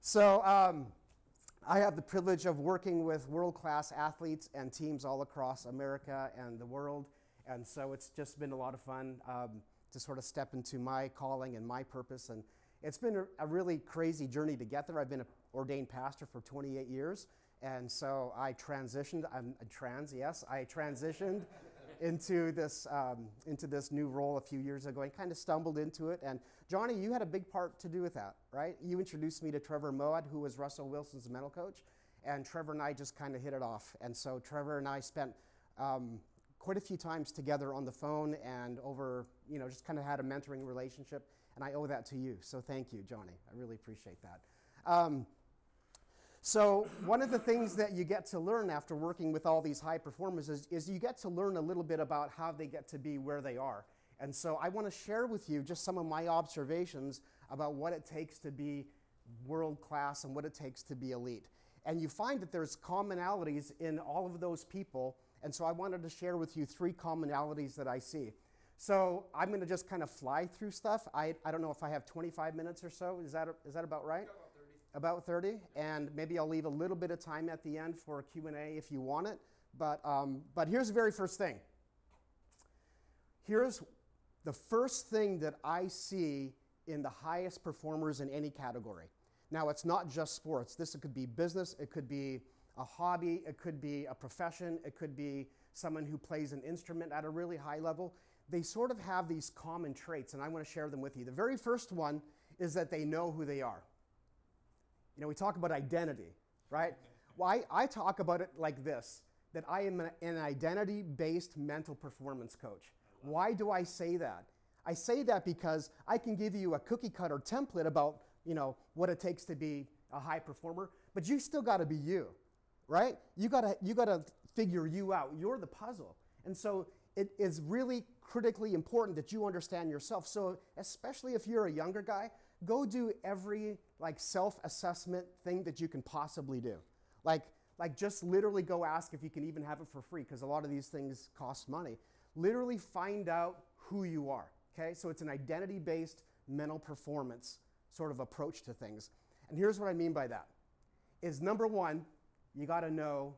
So I have the privilege of working with world-class athletes and teams all across America and the world. And so it's just been a lot of fun to sort of step into my calling and my purpose. And it's been a really crazy journey to get there. I've been an ordained pastor for 28 years. And so I transitioned, I'm trans, yes, I transitioned into this new role a few years ago and kind of stumbled into it. And Johnny, you had a big part to do with that, right? You introduced me to Trevor Moad, who was Russell Wilson's mental coach. And Trevor and I just kind of hit it off. And so Trevor and I spent quite a few times together on the phone and over, just kind of had a mentoring relationship. And I owe that to you. So thank you, Johnny. I really appreciate that. So one of the things that you get to learn after working with all these high performers is you get to learn a little bit about how they get to be where they are. And so I want to share with you just some of my observations about what it takes to be world class and what it takes to be elite. And you find that there's commonalities in all of those people. And so I wanted to share with you 3 commonalities that I see. So I'm going to just kind of fly through stuff. I don't know if I have 25 minutes or so. Is that about right? About 30, and maybe I'll leave a little bit of time at the end for a Q&A if you want it. But here's the very first thing. Here's the first thing that I see in the highest performers in any category. Now, it's not just sports. This could be business. It could be a hobby. It could be a profession. It could be someone who plays an instrument at a really high level. They sort of have these common traits, and I want to share them with you. The very first one is that they know who they are. We talk about identity, right? Well, I talk about it like this, that I am an identity-based mental performance coach. Why do I say that? I say that because I can give you a cookie-cutter template about, what it takes to be a high performer, but you still got to be you, right? You got to figure you out. You're the puzzle. And so it is really critically important that you understand yourself. So especially if you're a younger guy, go do every self-assessment thing that you can possibly do. Like just literally go ask if you can even have it for free, because a lot of these things cost money. Literally find out who you are, okay? So it's an identity-based mental performance sort of approach to things. And here's what I mean by that, is number one, you gotta know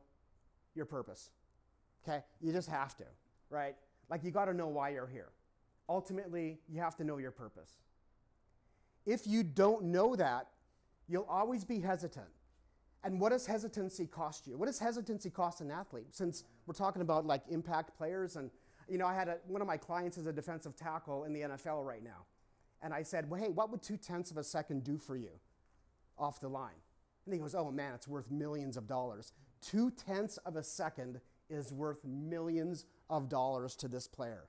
your purpose, okay? You just have to, right? You gotta know why you're here. Ultimately, you have to know your purpose. If you don't know that, you'll always be hesitant. And what does hesitancy cost you? What does hesitancy cost an athlete? Since we're talking about impact players, and I had one of my clients is a defensive tackle in the NFL right now. And I said, well, hey, what would 0.2 of a second do for you off the line? And he goes, oh man, it's worth millions of dollars. 0.2 of a second is worth millions of dollars to this player,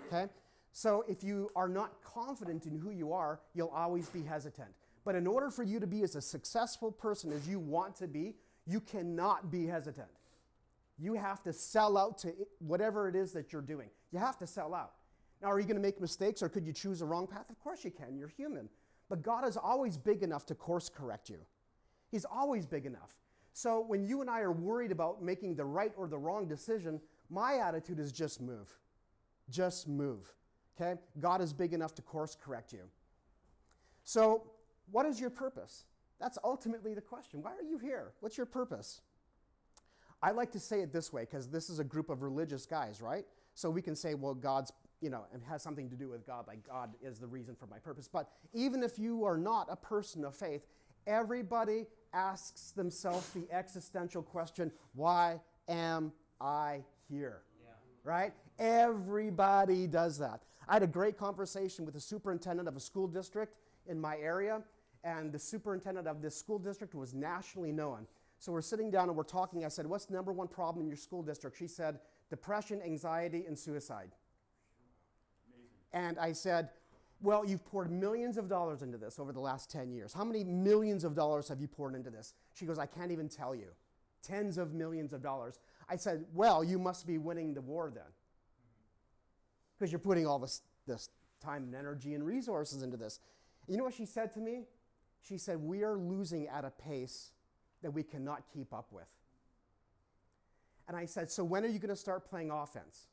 okay? So if you are not confident in who you are, you'll always be hesitant. But in order for you to be as a successful person as you want to be, you cannot be hesitant. You have to sell out to whatever it is that you're doing. You have to sell out. Now, are you going to make mistakes, or could you choose a wrong path? Of course you can. You're human. But God is always big enough to course correct you. He's always big enough. So when you and I are worried about making the right or the wrong decision, my attitude is just move. Just move. Okay? God is big enough to course correct you. So what is your purpose? That's ultimately the question. Why are you here? What's your purpose? I like to say it this way, because this is a group of religious guys, right? So we can say, well, God's, it has something to do with God, like God is the reason for my purpose. But even if you are not a person of faith, everybody asks themselves the existential question, why am I here? Right? Everybody does that. I had a great conversation with the superintendent of a school district in my area, and the superintendent of this school district was nationally known. So we're sitting down and we're talking. I said, what's the number one problem in your school district? She said, depression, anxiety, and suicide. Amazing. And I said, well, you've poured millions of dollars into this over the last 10 years. How many millions of dollars have you poured into this? She goes, I can't even tell you. Tens of millions of dollars. I said, well, you must be winning the war then, because you're putting all this time and energy and resources into this. You know what she said to me? She said, we are losing at a pace that we cannot keep up with. And I said, so when are you going to start playing offense?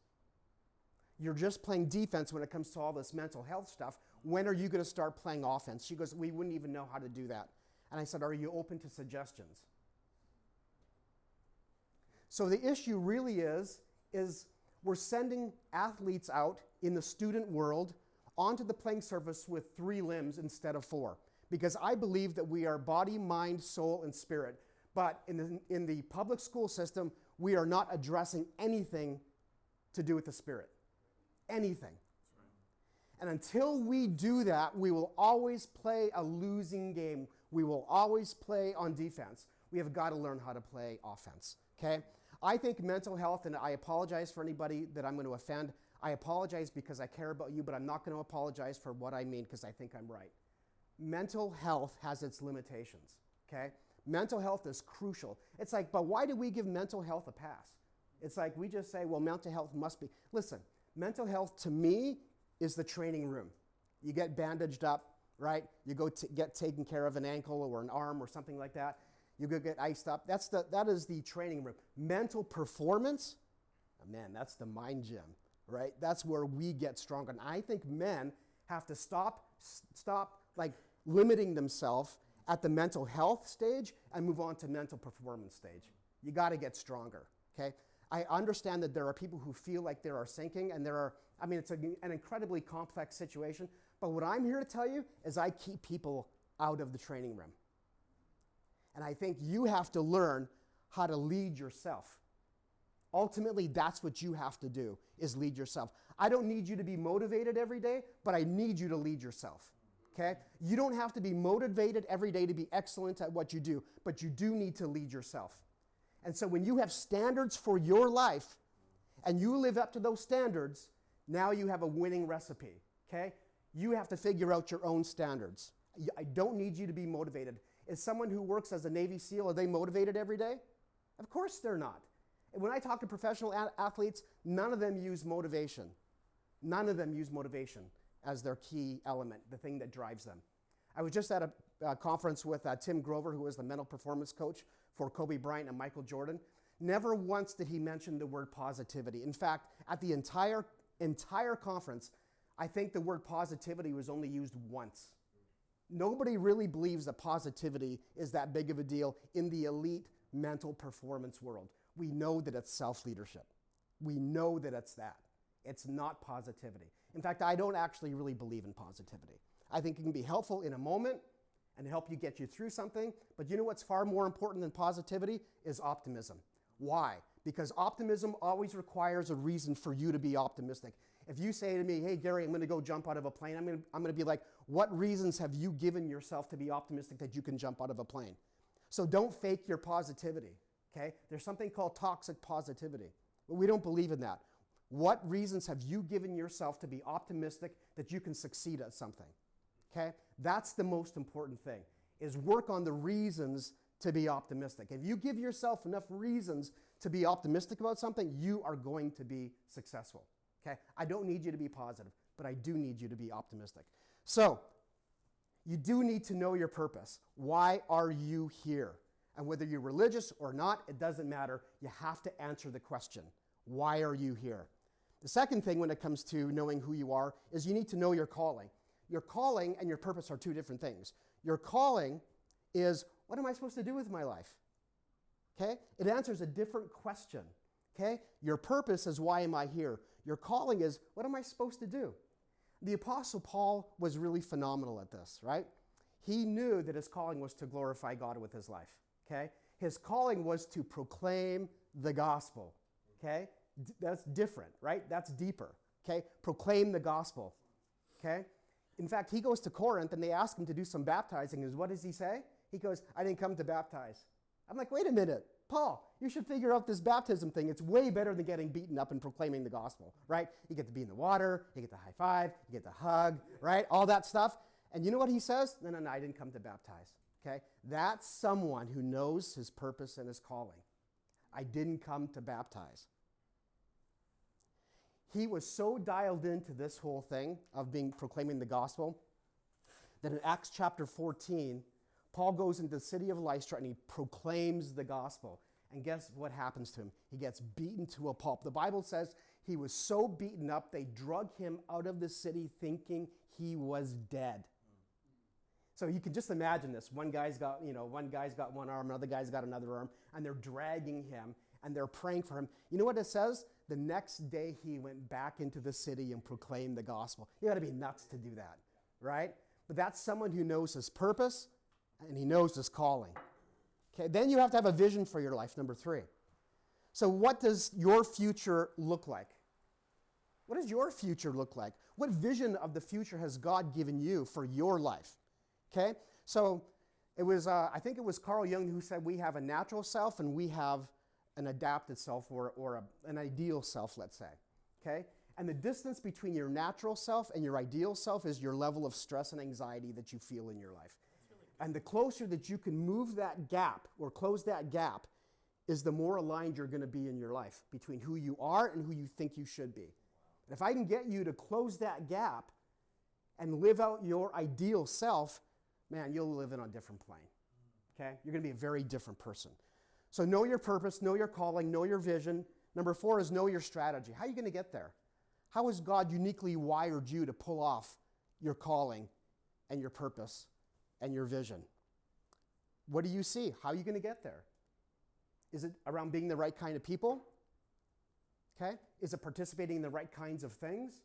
You're just playing defense when it comes to all this mental health stuff. When are you going to start playing offense? She goes, we wouldn't even know how to do that. And I said, are you open to suggestions? So the issue really is we're sending athletes out in the student world onto the playing surface with 3 limbs instead of 4. Because I believe that we are body, mind, soul, and spirit. But in the public school system, we are not addressing anything to do with the spirit. Anything. And until we do that, we will always play a losing game. We will always play on defense. We have got to learn how to play offense, okay? I think mental health, and I apologize for anybody that I'm going to offend. I apologize because I care about you, but I'm not going to apologize for what I mean because I think I'm right. Mental health has its limitations, okay? Mental health is crucial. It's like, but why do we give mental health a pass? It's like we just say, well, mental health must be. Listen, mental health to me is the training room. You get bandaged up, right? You go get taken care of an ankle or an arm or something like that. You go get iced up. That is the training room. Mental performance, man, that's the mind gym, right? That's where we get stronger. And I think men have to stop like limiting themselves at the mental health stage and move on to mental performance stage. You got to get stronger, okay? I understand that there are people who feel like they are sinking, and it's an incredibly complex situation, but what I'm here to tell you is I keep people out of the training room. And I think you have to learn how to lead yourself. Ultimately, that's what you have to do, is lead yourself. I don't need you to be motivated every day, but I need you to lead yourself, okay? You don't have to be motivated every day to be excellent at what you do, but you do need to lead yourself. And so when you have standards for your life and you live up to those standards, now you have a winning recipe, okay? You have to figure out your own standards. I don't need you to be motivated. Is someone who works as a Navy SEAL, are they motivated every day? Of course they're not. And when I talk to professional athletes, none of them use motivation. None of them use motivation as their key element, the thing that drives them. I was just at a conference with Tim Grover, who was the mental performance coach for Kobe Bryant and Michael Jordan. Never once did he mention the word positivity. In fact, at the entire conference, I think the word positivity was only used once. Nobody really believes that positivity is that big of a deal in the elite mental performance world. We know that it's self-leadership. We know that it's that. It's not positivity. In fact, I don't actually really believe in positivity. I think it can be helpful in a moment and help you get you through something. But you know what's far more important than positivity is optimism. Why? Because optimism always requires a reason for you to be optimistic. If you say to me, hey, Gary, I'm going to go jump out of a plane, I'm going to be like, what reasons have you given yourself to be optimistic that you can jump out of a plane? So don't fake your positivity, okay? There's something called toxic positivity. But we don't believe in that. What reasons have you given yourself to be optimistic that you can succeed at something? Okay? That's the most important thing, is work on the reasons to be optimistic. If you give yourself enough reasons to be optimistic about something, you are going to be successful. Okay? I don't need you to be positive, but I do need you to be optimistic. So, you do need to know your purpose. Why are you here? And whether you're religious or not, it doesn't matter. You have to answer the question, why are you here? The second thing when it comes to knowing who you are is you need to know your calling. Your calling and your purpose are two different things. Your calling is, what am I supposed to do with my life? Okay? It answers a different question. Okay? Your purpose is, why am I here? Your calling is, what am I supposed to do? The Apostle Paul was really phenomenal at this, right? He knew that his calling was to glorify God with his life. Okay? His calling was to proclaim the gospel. Okay? That's different, right? That's deeper. Okay? Proclaim the gospel. Okay? In fact, he goes to Corinth and they ask him to do some baptizing. And what does he say? He goes, I didn't come to baptize. I'm like, wait a minute, Paul, you should figure out this baptism thing. It's way better than getting beaten up and proclaiming the gospel, right? You get to be in the water, you get the high five, you get the hug, right? All that stuff. And you know what he says? No, I didn't come to baptize, okay? That's someone who knows his purpose and his calling. I didn't come to baptize. He was so dialed into this whole thing of proclaiming the gospel that in Acts chapter 14, Paul goes into the city of Lystra and he proclaims the gospel. And guess what happens to him? He gets beaten to a pulp. The Bible says he was so beaten up, they drug him out of the city thinking he was dead. So you can just imagine this. One guy's got one arm, another guy's got another arm, and they're dragging him, and they're praying for him. You know what it says? The next day he went back into the city and proclaimed the gospel. You got to be nuts to do that, right? But that's someone who knows his purpose, and he knows his calling. Okay, then you have to have a vision for your life, number 3. So what does your future look like? What does your future look like? What vision of the future has God given you for your life? Okay, so it was, I think it was Carl Jung who said we have a natural self and we have an adapted self or an ideal self, let's say. Okay, and the distance between your natural self and your ideal self is your level of stress and anxiety that you feel in your life. And the closer that you can move that gap or close that gap is the more aligned you're going to be in your life between who you are and who you think you should be. And if I can get you to close that gap and live out your ideal self, man, you'll live in a different plane. Okay? You're going to be a very different person. So know your purpose, know your calling, know your vision. Number 4 is know your strategy. How are you going to get there? How has God uniquely wired you to pull off your calling and your purpose and your vision? What do you see? How are you going to get there? Is it around being the right kind of people? Okay? Is it participating in the right kinds of things?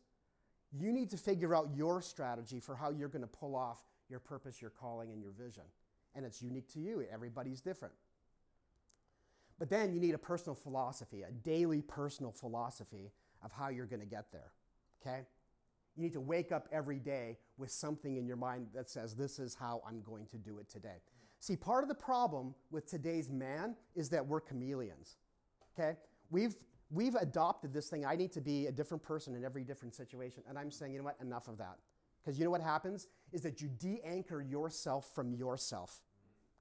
You need to figure out your strategy for how you're going to pull off your purpose, your calling, and your vision. And it's unique to you. Everybody's different. But then you need a personal philosophy, a daily personal philosophy of how you're going to get there. Okay? You need to wake up every day with something in your mind that says, this is how I'm going to do it today. See, part of the problem with today's man is that we're chameleons. Okay? We've adopted this thing. I need to be a different person in every different situation. And I'm saying, you know what? Enough of that. Because you know what happens is that you de-anchor yourself from yourself.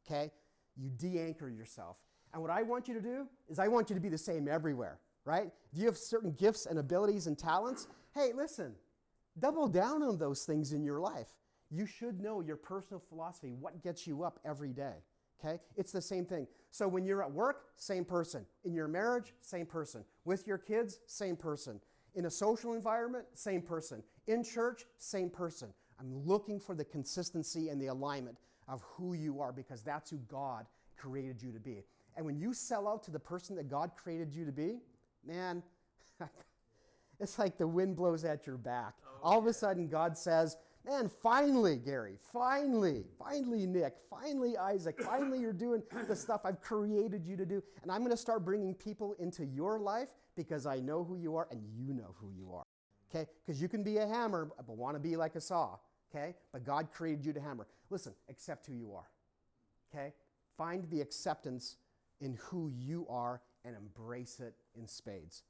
Okay? You de-anchor yourself. And what I want you to do is I want you to be the same everywhere, right? If you have certain gifts and abilities and talents, hey, listen, double down on those things in your life. You should know your personal philosophy, what gets you up every day, okay? It's the same thing. So when you're at work, same person. In your marriage, same person. With your kids, same person. In a social environment, same person. In church, same person. I'm looking for the consistency and the alignment of who you are because that's who God created you to be. And when you sell out to the person that God created you to be, man, it's like the wind blows at your back. All of a sudden, God says, man, finally, Gary, finally, Nick, finally, Isaac, finally you're doing the stuff I've created you to do. And I'm going to start bringing people into your life because I know who you are and you know who you are. Okay? Because you can be a hammer but want to be like a saw. Okay? But God created you to hammer. Listen, accept who you are. Okay? Find the acceptance in who you are and embrace it in spades.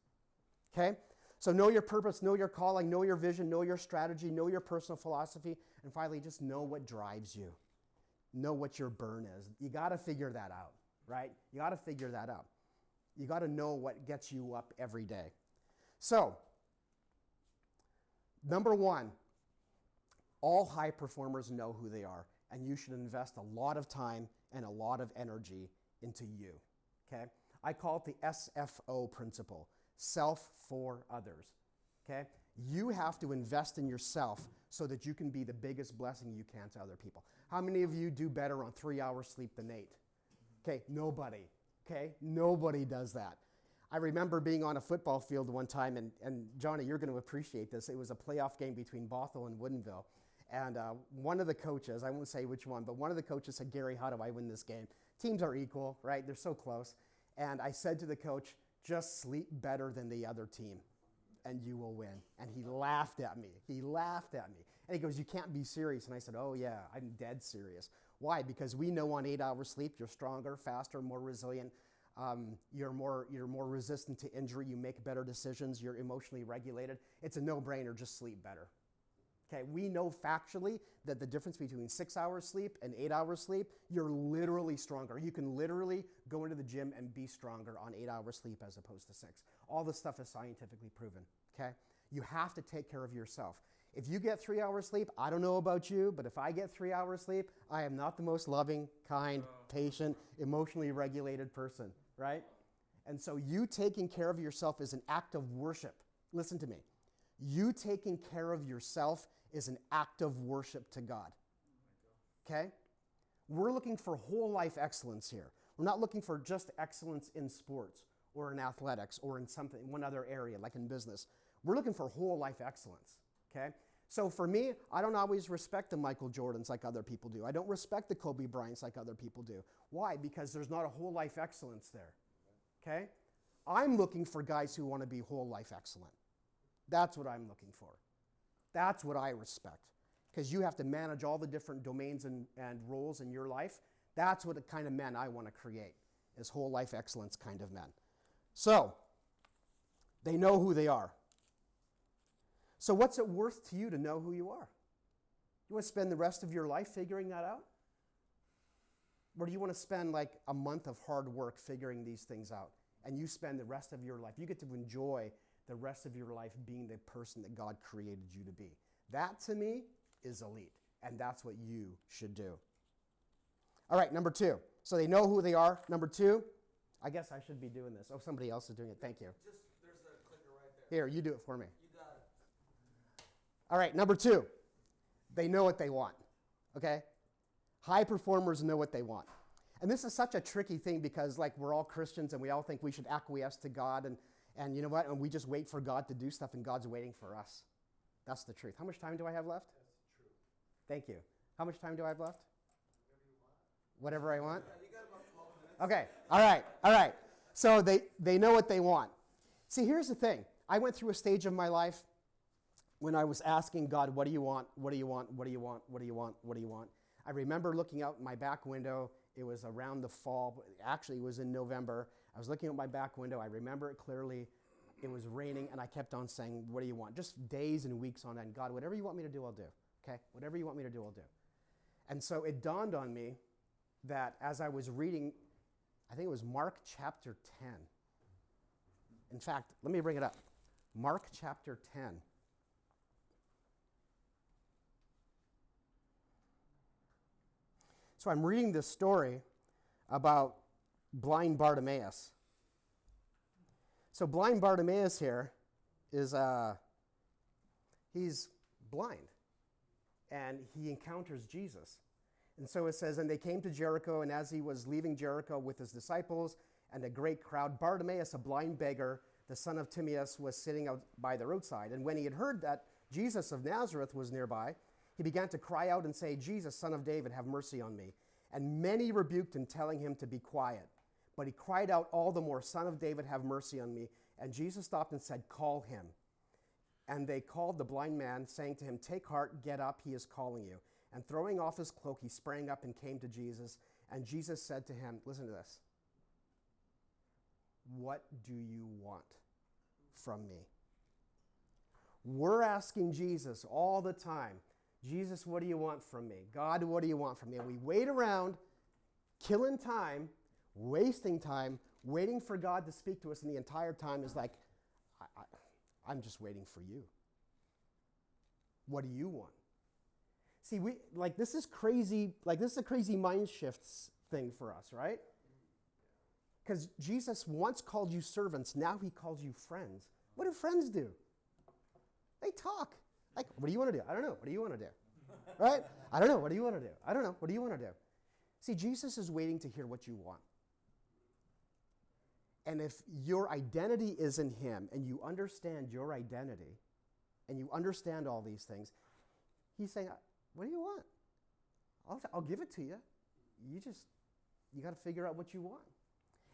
Okay? So know your purpose, know your calling, know your vision, know your strategy, know your personal philosophy, and finally just know what drives you. Know what your burn is. You got to figure that out, right? You got to figure that out. You got to know what gets you up every day. So, number 1, all high performers know who they are, and you should invest a lot of time and a lot of energy into you, okay? I call it the SFO principle, self for others, okay? You have to invest in yourself so that you can be the biggest blessing you can to other people. How many of you do better on 3 hours sleep than 8? Okay, nobody, okay? Nobody does that. I remember being on a football field one time, and Johnny, you're going to appreciate this. It was a playoff game between Bothell and Woodinville. And one of the coaches, I won't say which one, but one of the coaches said, Gary, how do I win this game? Teams are equal, right? They're so close. And I said to the coach, just sleep better than the other team and you will win. And he laughed at me. He laughed at me. And he goes, you can't be serious. And I said, oh yeah, I'm dead serious. Why? Because we know on 8 hours sleep, you're stronger, faster, more resilient. You're more resistant to injury. You make better decisions. You're emotionally regulated. It's a no-brainer. Just sleep better. Okay, we know factually that the difference between 6 hours sleep and 8 hours sleep, you're literally stronger. You can literally go into the gym and be stronger on 8 hours sleep as opposed to 6. All this stuff is scientifically proven, okay? You have to take care of yourself. If you get 3 hours sleep, I don't know about you, but if I get 3 hours sleep, I am not the most loving, kind, patient, emotionally regulated person, right? And so you taking care of yourself is an act of worship. Listen to me. You taking care of yourself is an act of worship to God. okay? We're looking for whole life excellence here. We're not looking for just excellence in sports or in athletics or in something, one other area like in business. We're looking for whole life excellence, okay? So for me, I don't always respect the Michael Jordans like other people do. I don't respect the Kobe Bryants like other people do. Why? Because there's not a whole life excellence there, okay? I'm looking for guys who want to be whole life excellent. That's what I'm looking for. That's what I respect. Because you have to manage all the different domains and roles in your life. That's what the kind of men I want to create, is whole life excellence kind of men. So, they know who they are. So what's it worth to you to know who you are? You want to spend the rest of your life figuring that out? Or do you want to spend like a month of hard work figuring these things out, and you spend the rest of your life, you get to enjoy the rest of your life being the person that God created you to be? That, to me, is elite, and that's what you should do. All right, number 2. So they know who they are. Number 2, I guess I should be doing this. Oh, somebody else is doing it. Thank you. There's a clicker right there. Here, you do it for me. You got it. All right, number 2, they know what they want, okay? High performers know what they want. And this is such a tricky thing because, like, we're all Christians and we all think we should acquiesce to God, and you know what? And we just wait for God to do stuff, and God's waiting for us. That's the truth. How much time do I have left? That's true. Thank you. How much time do I have left? Whatever you want. Whatever I want? Yeah, you got about 12 minutes. Okay, all right. So they know what they want. See, here's the thing. I went through a stage of my life when I was asking God, what do you want? What do you want? What do you want? What do you want? What do you want? I remember looking out my back window. It was around the fall. Actually, it was in November. I was looking out my back window. I remember it clearly. It was raining, and I kept on saying, what do you want? Just days and weeks on end. God, whatever you want me to do, I'll do. Okay? Whatever you want me to do, I'll do. And so it dawned on me that as I was reading, I think it was Mark chapter 10. In fact, let me bring it up. Mark chapter 10. So I'm reading this story about blind Bartimaeus. So blind Bartimaeus here is, he's blind, and he encounters Jesus. And so it says, and they came to Jericho, and as he was leaving Jericho with his disciples and a great crowd, Bartimaeus, a blind beggar, the son of Timaeus, was sitting out by the roadside. And when he had heard that Jesus of Nazareth was nearby, he began to cry out and say, Jesus, son of David, have mercy on me. And many rebuked him, telling him to be quiet. But he cried out all the more, Son of David, have mercy on me. And Jesus stopped and said, call him. And they called the blind man, saying to him, take heart, get up, he is calling you. And throwing off his cloak, he sprang up and came to Jesus. And Jesus said to him, listen to this. What do you want from me? We're asking Jesus all the time, Jesus, what do you want from me? God, what do you want from me? And we wait around, killing time, wasting time, waiting for God to speak to us, and the entire time is like, I'm just waiting for you. What do you want? See, this is crazy, this is a crazy mind shifts thing for us, right? Because Jesus once called you servants, now he calls you friends. What do friends do? They talk. Like, what do you want to do? I don't know. What do you want to do? Right? I don't know. What do you want to do? I don't know. What do you want to do? See, Jesus is waiting to hear what you want. And if your identity is in him and you understand your identity and you understand all these things, he's saying, what do you want? I'll give it to you. You got to figure out what you want.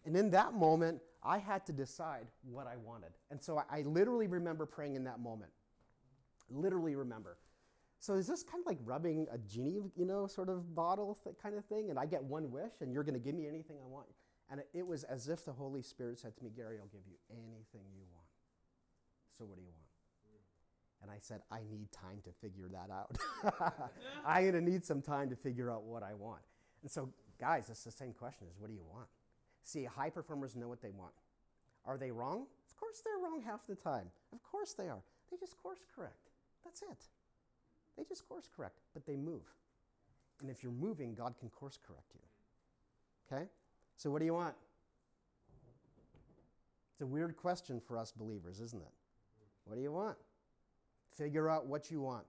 And in that moment, I had to decide what I wanted. And so I literally remember praying in that moment. Literally remember. So is this kind of like rubbing a genie, sort of bottle kind of thing? And I get one wish and you're going to give me anything I want. And it was as if the Holy Spirit said to me, Gary, I'll give you anything you want. So what do you want? And I said, I need time to figure that out. I'm going to need some time to figure out what I want. And so, guys, it's the same question is, what do you want? See, high performers know what they want. Are they wrong? Of course they're wrong half the time. Of course they are. They just course correct. That's it. They just course correct, but they move. And if you're moving, God can course correct you. Okay? So what do you want? It's a weird question for us believers, isn't it? What do you want? Figure out what you want.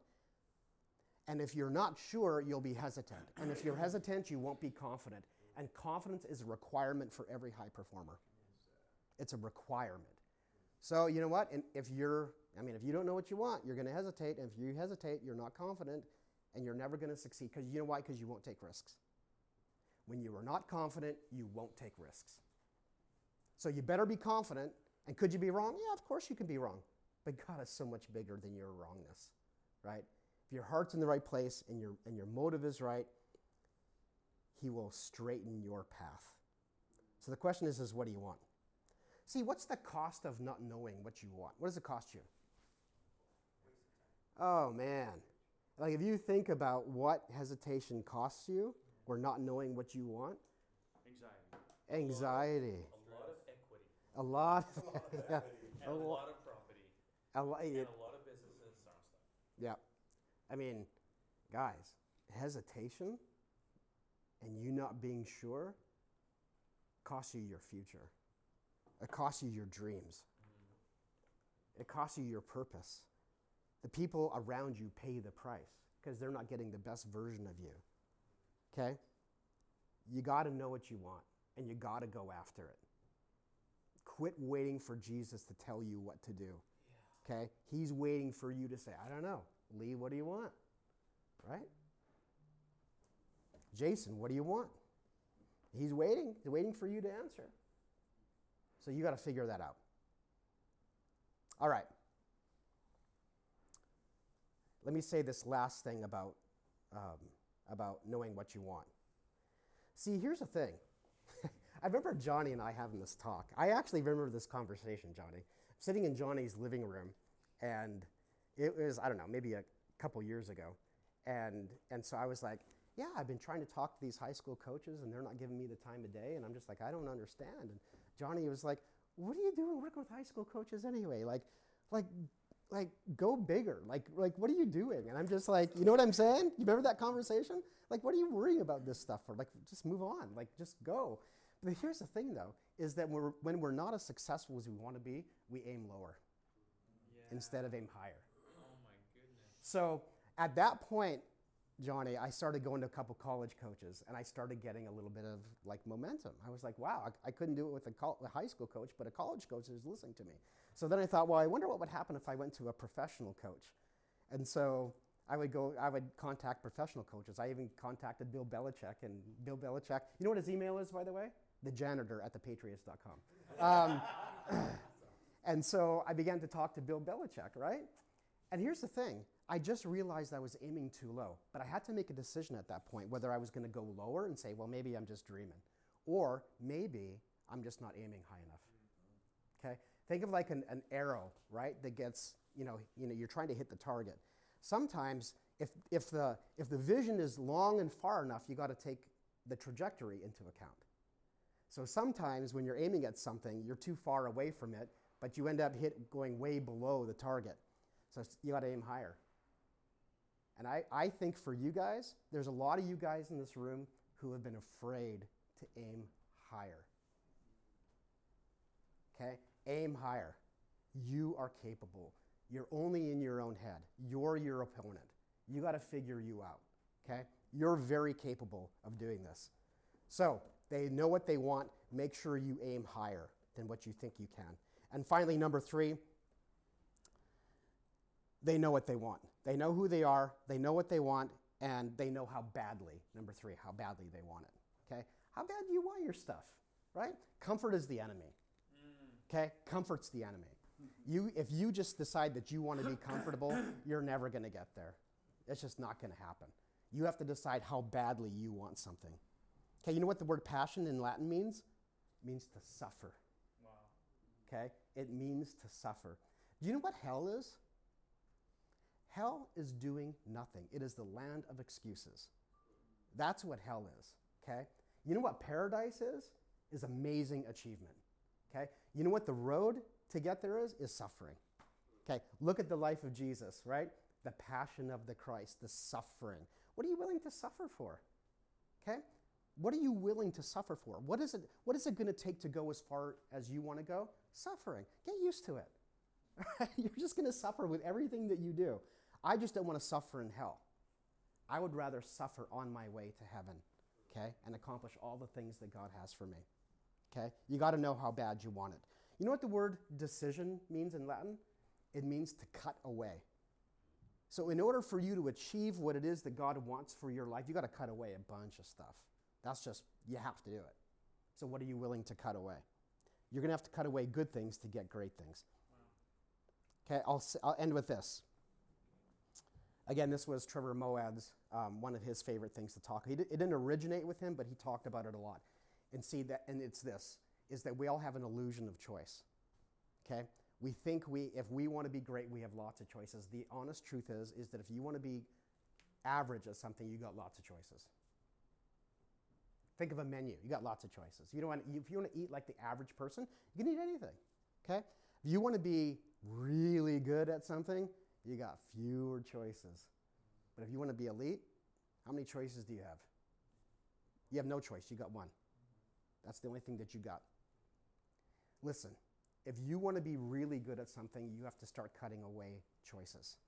And if you're not sure, you'll be hesitant. And if you're hesitant, you won't be confident. And confidence is a requirement for every high performer. It's a requirement. So you know what? And if you don't know what you want, you're going to hesitate. And if you hesitate, you're not confident, and you're never going to succeed. Because you know why? Because you won't take risks. When you are not confident, you won't take risks. So you better be confident. And could you be wrong? Yeah, of course you can be wrong. But God is so much bigger than your wrongness, right? If your heart's in the right place and your motive is right, He will straighten your path. So the question is what do you want? See, what's the cost of not knowing what you want? What does it cost you? Oh, man. Like if you think about what hesitation costs you or not knowing what you want. Anxiety. A lot of equity. A lot. Yeah. And a lot of property. And a lot of businesses are stuff. Yeah. I mean, guys, hesitation and you not being sure costs you your future. It costs you your dreams. It costs you your purpose. The people around you pay the price because they're not getting the best version of you. Okay? You got to know what you want and you got to go after it. Quit waiting for Jesus to tell you what to do. Okay? He's waiting for you to say, I don't know. Lee, what do you want? Right? Jason, what do you want? He's waiting. He's waiting for you to answer. So you got to figure that out. All right. Let me say this last thing about knowing what you want. See, here's the thing. I remember Johnny and I having this talk. I actually remember this conversation, Johnny. I'm sitting in Johnny's living room, and it was, I don't know, maybe a couple years ago. And so I was like, yeah, I've been trying to talk to these high school coaches, and they're not giving me the time of day. And I'm just like, I don't understand. And Johnny was like, what are you doing working with high school coaches anyway? Like go bigger. Like, what are you doing? And I'm just like, you know what I'm saying? You remember that conversation? Like, what are you worrying about this stuff for? Like, just move on. Like, just go. But here's the thing, though, is that when we're not as successful as we want to be, we aim lower instead of aim higher. Oh, my goodness. So at that point, Johnny, I started going to a couple college coaches, and I started getting a little bit of like momentum. I was like, wow, I couldn't do it with a high school coach, but a college coach is listening to me. So then I thought, well, I wonder what would happen if I went to a professional coach. And so I would contact professional coaches. I even contacted Bill Belichick, and Bill Belichick, you know what his email is, by the way? thejanitor@thepatriots.com. And so I began to talk to Bill Belichick, right? And here's the thing. I just realized I was aiming too low, but I had to make a decision at that point whether I was going to go lower and say, well, maybe I'm just dreaming, or maybe I'm just not aiming high enough. Okay? Think of like an arrow, right? That gets, you're trying to hit the target. Sometimes if the vision is long and far enough, you got to take the trajectory into account. So sometimes when you're aiming at something, you're too far away from it, but you end up going way below the target. So you got to aim higher. And I think for you guys, there's a lot of you guys in this room who have been afraid to aim higher. Okay? Aim higher. You are capable. You're only in your own head. You're your opponent. You got to figure you out. Okay? You're very capable of doing this. So they know what they want. Make sure you aim higher than what you think you can. And finally, number 3, they know what they want. They know who they are, they know what they want, and they know how badly, number 3, how badly they want it. Okay? How bad do you want your stuff, right? Comfort is the enemy. Okay? Comfort's the enemy. If you just decide that you want to be comfortable, you're never going to get there. It's just not going to happen. You have to decide how badly you want something. Okay, you know what the word passion in Latin means? It means to suffer. Wow. Okay? It means to suffer. Do you know what hell is? Hell is doing nothing. It is the land of excuses. That's what hell is, okay? You know what paradise is? Is amazing achievement, okay? You know what the road to get there is? Is suffering, okay? Look at the life of Jesus, right? The passion of the Christ, the suffering. What are you willing to suffer for, okay? What are you willing to suffer for? What is it going to take to go as far as you want to go? Suffering. Get used to it. You're just going to suffer with everything that you do. I just don't want to suffer in hell. I would rather suffer on my way to heaven, okay, and accomplish all the things that God has for me, okay? You got to know how bad you want it. You know what the word decision means in Latin? It means to cut away. So in order for you to achieve what it is that God wants for your life, you got to cut away a bunch of stuff. That's just, you have to do it. So what are you willing to cut away? You're going to have to cut away good things to get great things. Okay, I'll end with this. Again, this was Trevor Moad's, one of his favorite things to talk. It didn't originate with him, but he talked about it a lot. And see that, and it's this, is that we all have an illusion of choice. Okay? We think if we want to be great, we have lots of choices. The honest truth is that if you want to be average at something, you got lots of choices. Think of a menu. You got lots of choices. If you want to eat like the average person, you can eat anything. Okay? If you want to be really good at something, you got fewer choices. But if you want to be elite, how many choices do you have? You have no choice. You got one. That's the only thing that you got. Listen, if you want to be really good at something, you have to start cutting away choices.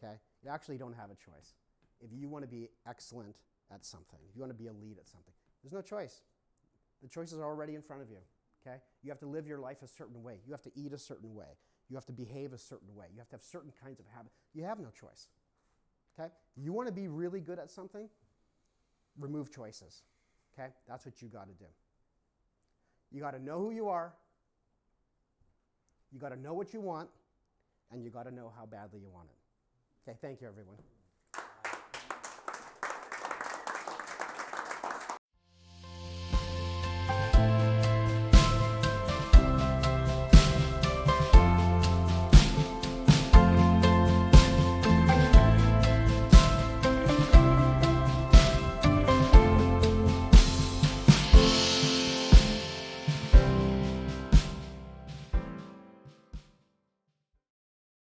Okay? You actually don't have a choice. If you want to be excellent at something, if you want to be elite at something, there's no choice. The choices are already in front of you. Okay? You have to live your life a certain way. You have to eat a certain way. You have to behave a certain way. You have to have certain kinds of habits. You have no choice. Okay? You want to be really good at something? Remove choices. Okay? That's what you got to do. You got to know who you are. You got to know what you want, and you got to know how badly you want it. Okay, thank you, everyone.